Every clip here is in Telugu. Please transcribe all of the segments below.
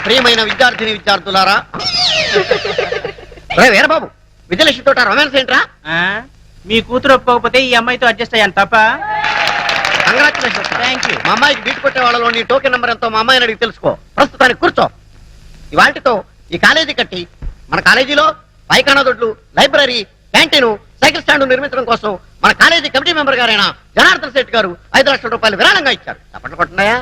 ప్రియమైన విద్యార్థిని విద్యార్థులారా, వీరబాబు విజయలక్ష్మితో రొమాన్స్ ఏంట్రా? మీ కూతురు ఒప్పుకోకపోతే ఈ అమ్మాయితో అడ్జస్ట్ అయ్యాను తప్ప. కంగ్రాచులేషన్స్. Thank you. మా అమ్మాయికి బీట్ కొట్టే వాళ్ళలో నీ టోకెన్ నెంబర్ ఎంతో మా అమ్మాయిని అడిగి తెలుసుకో. ప్రస్తుతానికి కూర్చో. ఇవాటితో ఈ కాలేజీ కట్టి మన కాలేజీలో పైకానా దొడ్లు, లైబ్రరీ, క్యాంటీన్, సైకిల్ స్టాండ్ నిర్మించడం కోసం మన కాలేజీ కమిటీ మెంబర్ గారైన జనార్దన్ శెట్టి గారు 5 లక్షల రూపాయలు విరాళంగా ఇచ్చారు. తప్పట్లు కొట్టున్నాయా?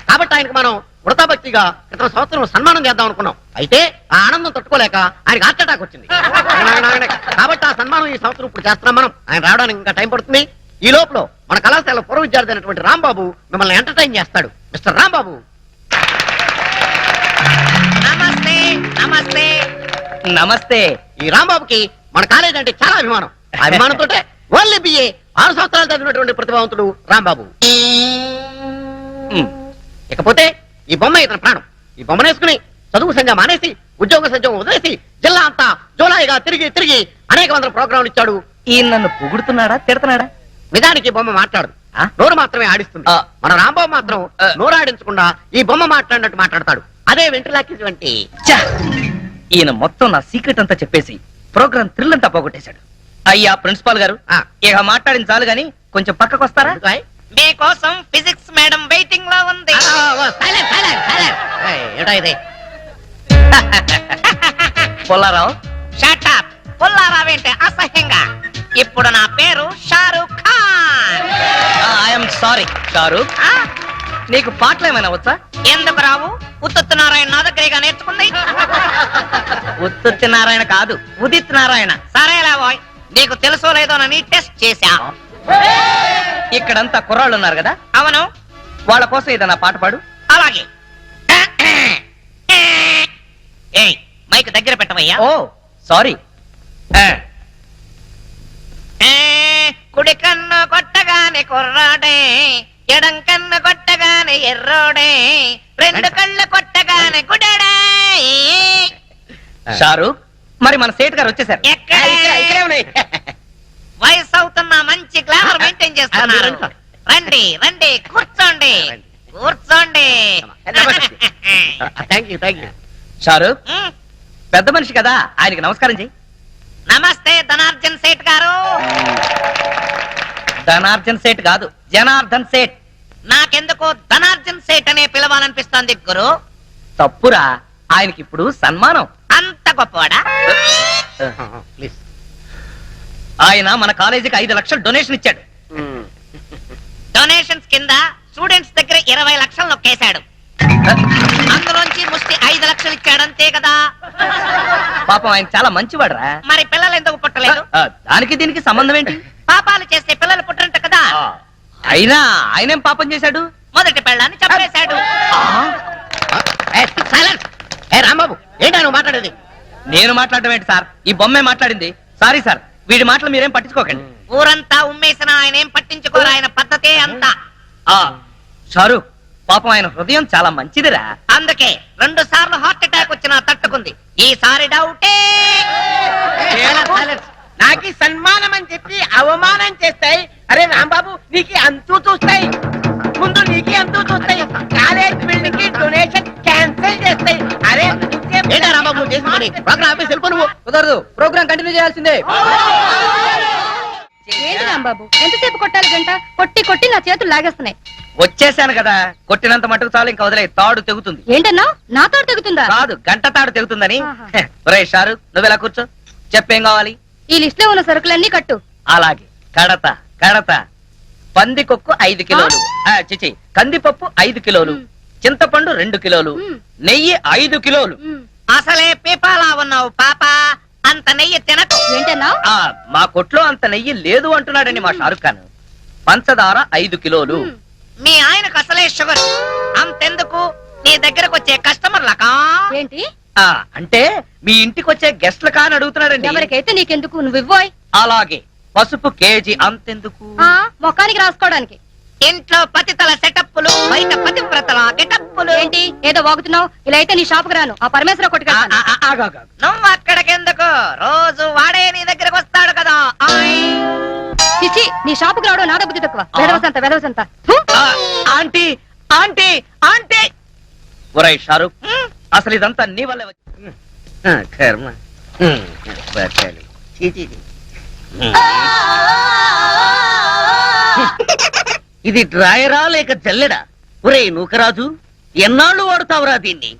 కాబట్టి ఆయనకు మనం వృతాభక్తిగా క్రితం సంవత్సరం సన్మానం చేద్దాం అనుకున్నాం. అయితే ఆ ఆనందం తట్టుకోలేక ఆయనకు హార్ట్ అటాక్ వచ్చింది. కాబట్టి ఆ సన్మానం ఈ సంవత్సరం ఇప్పుడు చేస్తున్నాం మనం. ఆయన రావడానికి ఇంకా టైం పడుతుంది. ఈ లోపల మన కళాశాల పూర్వ విద్యార్థి అయినటువంటి రాంబాబు మిమ్మల్ని ఎంటర్టైన్ చేస్తాడు. మిస్టర్ రాంబాబు. నమస్తే. నమస్తే. నమస్తే. ఈ రాంబాబుకి మన కాలేజ్ అంటే చాలా అభిమానం. ఆ అభిమానంతో ఓన్లీ బిఏ 6 సంవత్సరాలు చదివినటువంటి ప్రతిభావంతుడు రాంబాబు. ఇకపోతే ఈ బొమ్మ ఇతని ప్రాణం. ఈ బొమ్మను వేసుకుని చదువు సంజ మానేసి ఉద్యోగ సంజం వదిలేసి జిల్లా అంతా జోలాయిగా తిరిగి తిరిగి అనేక వందల ప్రోగ్రాంలు ఇచ్చాడు. ఈయన నన్ను పొగుడుతున్నాడా తిడతాడా? నిజానికి ఈ బొమ్మ మాట్లాడదు, నోరు మాత్రమే ఆడిస్తుంది. మన రాంబాబు మాత్రం నోరు ఆడించకుండా ఈ బొమ్మ మాట్లాడినట్టు మాట్లాడతాడు. అదే వెంట్రులాకి వంటి. ఈయన మొత్తం నా సీక్రెట్ అంతా చెప్పేసి ప్రోగ్రామ్ థ్రిల్ అంతా పోగొట్టేశాడు. అయ్యా ప్రిన్సిపాల్ గారు, ఇక మాట్లాడిన చాలు గాని కొంచెం పక్కకు వస్తారా? మీకోసం ఫిజిక్స్ మేడం వెయిటింగ్ లో ఉంది. పొల్లారావు. Shut up. పుల్లారావేంటే అసహ్యంగా. ఇప్పుడు నా పేరు షారూక్ ఖాన్. I'm sorry Shahrukh. నీకు పాటలు ఏమైనా వచ్చా? ఎందుకు రావు? ఉత్తు నారాయణ నా దగ్గరగా నేర్చుకుంది. ఉత్తుత్తి నారాయణ కాదు, ఉదిత్ నారాయణ. సరేలా బాయ్, నీకు తెలుసో లేదోనని టెస్ట్ చేశా. ఇక్కడంతా కుర్రాళ్ళు ఉన్నారు కదా? అవును. వాళ్ళ కోసం ఏదైనా పాట పాడు. అలాగే. ఏయ్, మైక్ దగ్గర పెట్టవయ్యా. ఓ సారీ. కుడి కన్ను కొట్టగానే కుర్రాడే, ఎడం కన్ను కొట్టగానే ఎర్రోడే, 2 కళ్ళు కొట్టగానే గుడడే. షారూక్, మరి మన సేట్ గారు వచ్చేసారు. ఇక్కడే ఉన్నాయి. వయసు అవుతున్న మంచి గ్లామర్ మెయింటైన్ చేస్తున్నారు. రండి రండి, కూర్చోండి కూర్చోండి. షారూక్ పెద్ద మనిషి కదా, ఆయనకి నమస్కారం చెయ్యి. నమస్తే ధనార్జన్ సేట్ గారు. ధనార్జన్ సేట్ కాదు, జనార్దన్ సేట్. నాకెందుకో ధనార్జన్ సేట్ అనే పిలవాలనిపిస్తోంది గురు. తప్పురా, ఆయనకి ఇప్పుడు సన్మానం. అంత గొప్పవాడా? ఆయన మన కాలేజీకి 5 లక్షలు డొనేషన్ ఇచ్చాడు. డొనేషన్స్ కింద స్టూడెంట్స్ దగ్గర 20 లక్షలు నొక్కేశాడు. అందులోంచి ముష్టి 5 లక్షలు ఇచ్చాడు, అంతే కదా? పాపం ఆయన చాలా మంచివాడురా. మరి పిల్లలు ఎందుకు పుట్టలేదు? దానికి దీనికి సంబంధం ఏంటి? పాపాలు చేస్తే పిల్లలు పుట్టరంట కదా. అయినా ఆయనేం పాపం చేశాడు? మొదటి పెళ్ళాన్ని చంపేశాడు. రాంబాబు, ఏంటా నువ్వు మాట్లాడేది? నేను మాట్లాడడం ఏంటి సార్, ఈ బొమ్మే మాట్లాడింది. సారీ సార్, వీడి మాటలు మీరేం పట్టించుకోకండి. ఊరంతా ఉమ్మేసిన ఆయన ఏం పట్టించుకోరు, ఆయన పద్ధతే అంతా. షారూక్, పాపం ఆయన హృదయం చాలా మంచిదిరా. అందుకే 2 సార్లు హార్ట్ అటాక్ వచ్చినా తట్టుకుంది. ఈసారి డౌటే. నాకు సన్మానం అని చెప్పి అవమానం చేస్తాయి. అరే రాంబాబు, నీకు అంతూ చూస్తాయి. ముందు నీకు అంతూ చూస్తాయి. కాలేజ్ బిల్డింగ్ కి డొనేషన్ క్యాన్సిల్ చేస్తాయి. అరే రాంబాబు చేసుకుని ప్రోగ్రామ్ ఆఫీస్ వెళ్ళిపో. నువ్వు కుదరదు, ప్రోగ్రామ్ కంటిన్యూ చేయాల్సిందే. ఏంటి రాంబాబు, ఎంతసేపు కొట్టాలి? గంట కొట్టి కొట్టి నా చేతులు లాగేస్తున్నాయి. వచ్చేసాను కదా, కొట్టినంత మటుకు చాలు, ఇంకా వదిలే. తాడు తెగుతుంది. ఏంటన్నా, నాతో తెగుతుందా? కాదు, గంట తాడు తెగుతుందని. ఒరే షారూక్, నువ్వెలా కూర్చో, చెప్పేం కావాలి? ఈ లిస్ట్ లో ఉన్న సరుకులన్నీ కట్టు. అలాగే. కడత కడత. పందికొక్కు 5 కిలోలు, చిచి కందిపప్పు 5 కిలోలు, చింతపండు 2 కిలోలు, నెయ్యి 5 కిలోలు. అసలే పీపాలా ఉన్నావు పాప, అంత నెయ్యి తినకు. ఏంటన్నా? మా కొట్లో అంత నెయ్యి లేదు అంటున్నాడండి మా షారుఖ్ ఖాన్. పంచదార 5 కిలోలు. మీ ఆయనకు అసలే షుగర్. అంతెందుకు, నీ దగ్గరకు వచ్చే కస్టమర్లకా? ఏంటి అంటే మీ ఇంటికి వచ్చే గెస్ట్ల కాని అడుగుతున్నాడండి. ఎవరికైతే నీకెందుకు, నువ్వు ఇవ్వోయ్. అలాగే. పసుపు కేజీ అంతెందుకు? మొక్కానికి రాసుకోవడానికి. ఇంట్లో పతితల సెటప్పులు బయట పతివ్రతల గెటప్పులు. ఏంటి ఏదో వాగుతున్నావు? ఇలా అయితే నీ షాపుకి రాను, ఆ పరమేశ్వర కొట్టుకెళ్తాను. నువ్వు అక్కడికెందుకు? రోజు వాడే నీ దగ్గరకు వస్తాడు కదా. ఆయ్. చిచి, నీ షాపుకి రావడం నా బుద్ధి తక్కువ. వెదవసంత ఆంటీ ఆంటీ ఆంటీ ఒరై షారూక్, అసలు ఇదంతా నీ వల్ల కర్మ బతకాలి. చీ, చీ, చీ. ఇది డ్రాయరా లేక జల్లెడా? ఒరేయ్ నూకరాజు, ఎన్నాళ్ళు వాడుతావురా దీన్ని?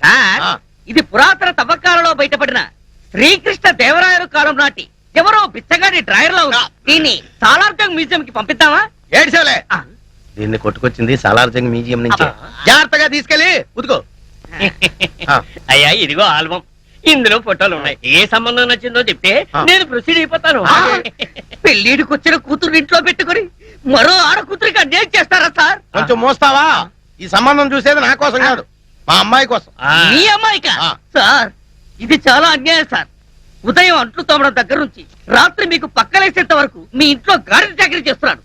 సార్, ఇది పురాతన తవ్వకాలలో బయటపడిన శ్రీకృష్ణ దేవరాయలు కాలం నాటి ఎవరో బిచ్చగాడి డ్రాయర్ లో ఉంది. దీన్ని సాలార్జంగ్ మ్యూజియం కి పంపిద్దామా? ఏడ్చాలే. దీన్ని కొట్టుకొచ్చింది సాలార్జంగ్ మ్యూజియం నుంచి. జాగ్రత్తగా తీసుకెళ్ళి ఉతుకో. అయ్యా ఇదిగో ఆల్బమ్, ఇందులో ఫోటోలు ఉన్నాయి. ఏ సంబంధం నచ్చిందో చెప్తే నేను ప్రొసీడ్ అయిపోతాను. పెళ్లిడికి వచ్చిన కూతురు ఇంట్లో పెట్టుకుని మరో ఆడ కూతురికి అన్యాయం చేస్తారా సార్? కొంచెం మోస్తావా? ఈ సంబంధం చూసేది నా కోసం కాదు, మా అమ్మాయి కోసం. మీ అమ్మాయికా? ఆ. సార్, ఇది చాలా అన్యాయం సార్. ఉదయం అంట్లు తోమడం దగ్గర నుంచి రాత్రి మీకు పక్కలేసేంత వరకు మీ ఇంట్లో గాడి చాకరీ చేస్తున్నాడు.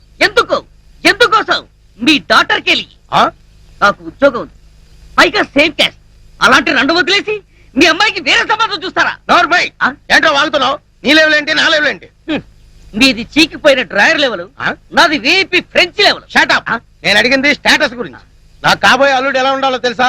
ఎందుకోసం? మీ డాక్టర్ కెళ్ళి ఆ? నాకు ఉద్యోగం ఉంది, పైగా సేమ్ క్యాస్ట్. అలాంటి రెండు వదిలేసి మీ అమ్మాయికి వేరే సంబంధం చూస్తారా? నోర్మై, ఆ? ఏంటో వాగుతున్నావు? నీ లెవెల్ నా లెవెల్ మీది చీకిపోయిన డ్రాయర్ లెవెల్, ఆ? నాది వేపి ఫ్రెంచ్ లెవెల్. షాటప్. నేను అడిగింది స్టేటస్ గురించి. నా కాబోయే అల్లుడు ఎలా ఉండాలో తెలుసా?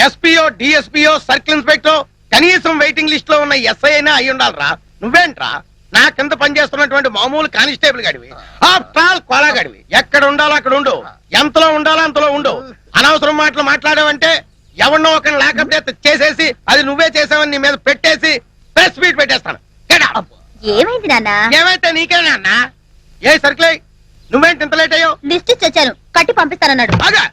ఎస్పీఓ, డిఎస్పీఓ, సర్కిల్ ఇన్స్పెక్టర్, కనీసం వెయిటింగ్ లిస్ట్ లో ఉన్న ఎస్ఐ అయినా అయి ఉండాలరా. నువ్వేంట్రా నా కింద పనిచేస్తున్నటువంటి మామూలు కానిస్టేబుల్ గడివి. ఆఫ్టర్ ఆల్ కోలా గడివి. ఎక్కడ ఉండాలో అక్కడ ఉండు, ఎంతలో ఉండాలో అంతలో ఉండు. అనవసరం మాటలు మాట్లాడావంటే ఎవరినో ఒకరిని లాకప్ చేసేసి అది నువ్వే చేసావని నీ మీద పెట్టేసి ప్రెస్ మీట్ పెట్టేస్తాను. Get out. ఏమైంది నాన్న? ఏమైతే నీకేనా అన్న? ఏ సర్కిల్ నువ్వేంటి ఇంత లేట్ అయ్యో? లిస్ట్ ఇచ్చి వచ్చాను, కట్టి పంపిస్తానన్నాడు. బాగా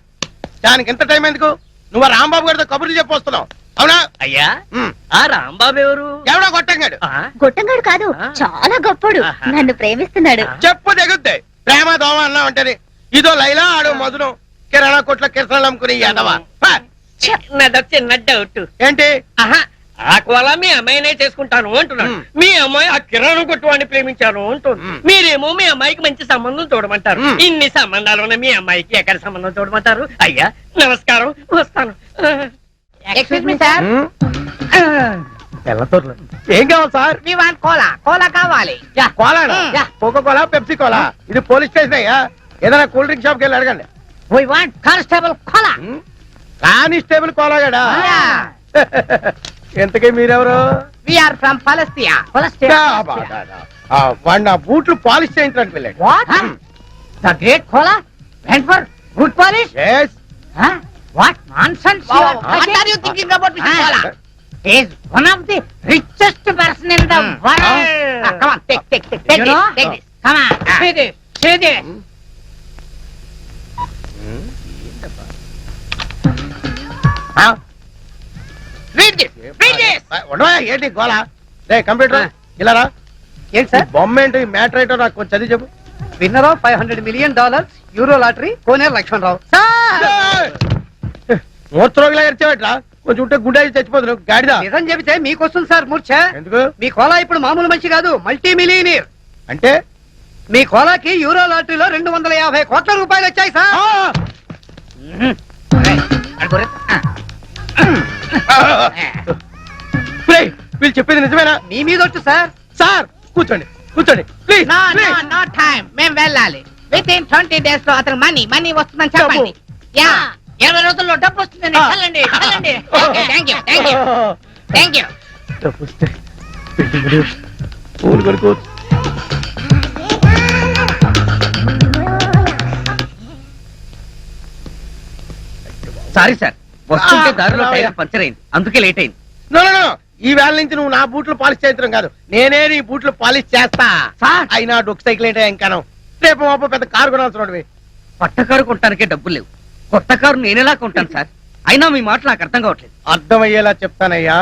దానికి ఎంత టైం ఎందుకు? నువ్వు ఆ రాంబాబు గారితో కబుర్లు చెప్పొస్తున్నావు అవునా? అయ్యా, ఉమ్. ఆ రాంబాబు ఎవరు? ఎవడో కొట్టంగాడు. గొట్టంగాడు కాదు, చాలా గొప్పడు, నన్ను ప్రేమిస్తున్నాడు. చెప్పు తెగుద్ది. ప్రేమ దోమ అన్నా ఉంటది. ఇదో లైలా, ఆడో మధురం. కిరాణా కొట్ల కిరసనాలు అమ్ముకుని ఎదవా. నాదో చిన్న డౌట్. ఏంటి? ఆహా, ఆ కోలా మీ అమ్మాయినే చేసుకుంటాను అంటున్నాడు. మీ అమ్మాయి ఆ కిరాణం కొట్టువాడిని ప్రేమించాను అంటుంది. మీరేమో మీ అమ్మాయికి మంచి సంబంధం చూడమంటారు. ఇన్ని సంబంధాలు ఉన్న మీ అమ్మాయికి ఎక్కడ సంబంధం చూడమంటారు? అయ్యా నమస్కారం, వస్తాను. ఎక్స్క్యూజ్ మీ సార్, ఏం కావాలి sir? We want Kola. Kola కావాలి. కోలానా? Coca cola, Pepsi cola. ఇది పోలీస్ స్టేషన్ అయ్యా. ఏదైనా కూల్ డ్రింక్ షాప్కి వెళ్ళి అడగండి. We want constable Kola. Constable కోలాగాడా? ఎంతకీ మీరెవరు? వి ఆర్ ఫ్రమ్ పలస్తియా. వాడు నా బూట్లు పాలిష్ చేయించడానికి వెళ్ళాడు. What? The great Kola went for good polish? Yes. What nonsense you are talking? What are you thinking about Mr. Kola? He is one of the richest person in the world. Come on, take this, take this. Come on, see this, see this. Read this, read this. ఉండవా? ఏంటి గోళ? రే కంప్యూటర్ ఇలా రా. ఏంటి సార్? బొమ్మ ఏంటి, మ్యాటర్ ఏంటో నాకు కొంచెం చదివి చెప్పు. Winner of $500 million euro lottery Koneru Lakshmanarao. మూర్చరోగిలా ఇచ్చేవట్రా? కొంచెం ఉంటే గుండె చచ్చిపోతున్నావు గాడిదా. నిజం చెబితే మీకు వస్తుంది సార్ మూర్ఛ. ఎందుకు? మీ కోలా ఇప్పుడు మామూలు మనిషి కాదు, మల్టీ మిలియనీర్. అంటే మీ కోలాకి యూరో లాటరీలో 250 కోట్ల రూపాయలు వచ్చాయి సార్. వీళ్ళు చెప్పేది నిజమేనా? మీ మీద వచ్చు సార్. సార్ కూర్చోండి, కూర్చోండి please. No, no, no time. మేము వెళ్ళాలి. Within 20 days లో అతను మనీ వస్తుందని చెప్పండి. యా, 20 రోజుల్లో డబ్బు వస్తుందని వెళ్ళండి, వెళ్ళండి. Thank you, thank you, thank you. పూలు కొనుక్కోవచ్చు. సారీ సార్, వస్తుంటే దారిలో టైర్ పంచర్ అయింది, అందుకే లేట్ అయింది. No, no, no. ఈ వేళ నుంచి నువ్వు నా బూట్లు పాలిష్ చేయించడం కాదు, నేనే నీ బూట్లు పాలిష్ చేస్తా. సార్. అయినా డొక్ సైకిల్ ఏంటో ఇంకాను. రేపు మాపో పెద్ద కారు కొనాల్సిన కొత్త కారు కొనటానికే డబ్బులు లేవు. కొత్త కారు నేనెలా కొంటాను సార్? అయినా మీ మాట నాకు అర్థం కావట్లేదు. అర్థమయ్యేలా చెప్తానయ్యా.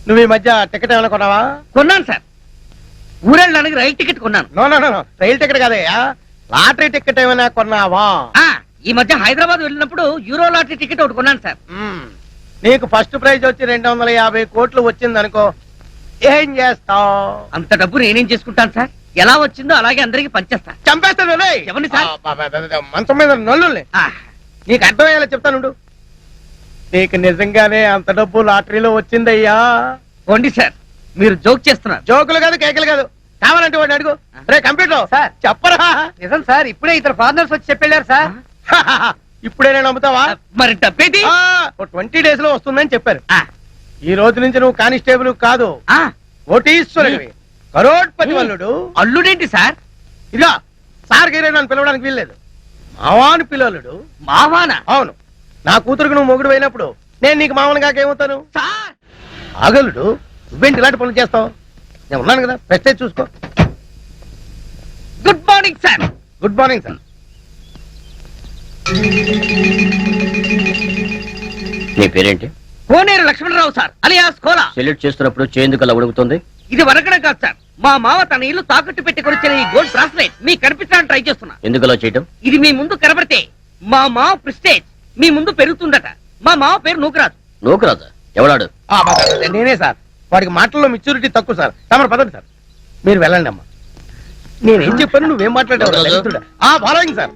నువ్వు ఈ మధ్య టికెట్ ఏమైనా కొన్నావా? కొన్నాను సార్, ఊరెళ్ళడానికి రైలు టికెట్ కొన్నాను. నో నో నో, రైలు టికెట్ కాదయ్యా, లాటరీ టికెట్ ఏమైనా కొన్నావా? ఈ మధ్య హైదరాబాద్ వెళ్ళినప్పుడు యూరో లాటరీ టికెట్ ఒకటి కొన్నాను సార్. నీకు ఫస్ట్ ప్రైజ్ వచ్చి 250 కోట్లు వచ్చింది అనుకో, ఏం చేస్తావు? అంత డబ్బు నేనేం చేసుకుంటాను సార్? ఎలా వచ్చిందో అలాగే అందరికి పంచేస్తా. చంపేస్తాను రేయ్. ఎవరిని సార్? మంచం మీద నల్లుల్ని ఆ, నీకు అర్థమయ్యేలా చెప్తానుండు. నీకు నిజంగానే అంత డబ్బు లాటరీలో వచ్చిందయ్యా. పోండి సార్, మీరు జోక్ చేస్తున్నారు. జోకులు కాదు, కేకలు కాదు. కావాలంటే వాడిని అడుగు. రే కంప్యూటర్ సార్. చెప్పరా. నిజం సార్, ఇప్పుడే ఇద్దరు ఫారినర్స్ వచ్చి చెప్పెళ్ళారు సార్. ఇప్పుడే నేను నమ్ముతావా? మరి డబ్బేది? 20 days లో వస్తుందని చెప్పారు. ఆ, ఈ రోజు నుంచి నువ్వు కానిస్టేబుల్ కాదు, ఆ, కోటీశ్వరుడివి, కరోడ్పతి వల్లుడు. అల్లుడేంటి సార్? ఇదిగా సార్ గైరే నన్ను పిలవడానికి వీల్లేదు. మావాను పిల్లలుడు. మావానా? అవును, నా కూతురుకు నువ్వు మొగుడు అయినప్పుడు నేను నీకు మామూలు కాకేమవుతాను? సార్ ఆగలుడు, నువ్వేంటి ఇలాంటి పనులు చేస్తావు? నేను ఉన్నాను కదా, ప్రెస్టేజ్ చూసుకో. Good morning sir. Good morning sir. నీ పేరేంటి? Koneru Lakshmanarao sir, alias Kola. Salute చేస్తున్నప్పుడు చేందుకు అలా ఉడుకుతుంది. ఇది వరకడం కాదు సార్, మా మావ తన ఇల్లు తాకట్టు పెట్టి కొనిచ్చిన ఈ గోల్డ్ బ్రాస్లెట్ మీకు కనిపించడానికి ట్రై చేస్తున్నా. ఎందుకు అలా చేయటం? ఇది మీ ముందు కనబడితే మా మావ ప్రెస్టేజ్ మీ ముందు పెరుగుతుందట. మా మావ పేరు నూకరాజు. నూకరాజా? ఎవడాడు? నేనే సార్. వాడికి మాటల్లో మెచ్యూరిటీ తక్కువ సార్. తమరు పదండి సార్, మీరు వెళ్ళండి అమ్మా. నేనేం చెప్పాను, నువ్వేం మాట్లాడావు? Following sir.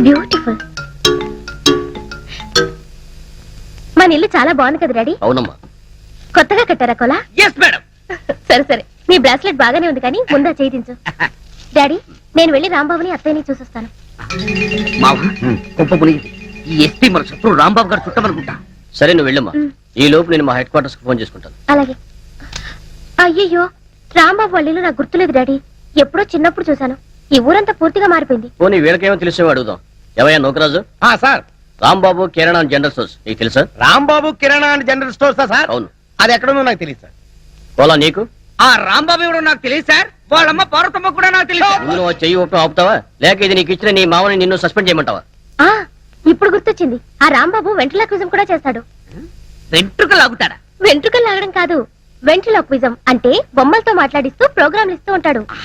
బ్యూటిఫుల్. మన ఇల్లు చాలా బాగుంది కదా డాడీ? అవునమ్మా. కొత్తగా కట్టారా కోలా? Yes madam. సరే సరే, నీ బ్రాస్లెట్ బాగానే ఉంది కానీ ముందా చేయించు. డాడీ, నేను వెళ్ళి రాంబాబుని అత్తయ్యని చూసొస్తాను. మావ గొప్ప మునిగింది. ఈ ఎస్పీ మన శత్రువు రాంబాబు గారు చుట్టమనుకుంటా. సరే నువ్వు వెళ్ళమ్మా. ఈ లోపు నేను మా హెడ్ క్వార్టర్స్ కి ఫోన్ చేసుకుంటాను. అలాగే. అయ్యయ్యో, రాంబాబు వాళ్ళ ఇల్లు నాకు గుర్తులేదు డాడీ. ఎప్పుడో చిన్నప్పుడు చూశాను. ఈ ఊరంతా పూర్తిగా మారిపోయింది. పోనీ వీళ్ళకేమో తెలిసేవో అడుగుదాం. ఎవయ్యా నూకరాజు? సార్, రాంబాబు కిరాణా జనరల్ స్టోర్స్ నీకు తెలుసా? రాంబాబు కిరాణా అండ్ జనరల్ స్టోర్సా సార్? అవును. అది ఎక్కడుందో నాకు తెలియదు సార్. పోలా నీకు? ఆ రాంబాబు ఎవడో నాకు తెలియదు సార్. వాళ్ళమ్మ పార్వతమ్మ కూడా నాకు తెలియదు. నువ్వు చెయ్యి ఊపి ఆపుతావా, లేక ఇది నీకు ఇచ్చిన నీ మామని నిన్ను సస్పెండ్ చేయమంటావా? ఆ ఇప్పుడు గుర్తొచ్చింది. ఆ రాంబాబు వెంట్రులాక్విజం కూడా చేస్తాడు. వెంట్రుక లాగుతాడా? వెంట్రుకలు లాగడం కాదు, వెంట్రులాక్విజం అంటే బొమ్మలతో మాట్లాడిస్తూ ప్రోగ్రాంలు ఇస్తూ ఉంటాడు.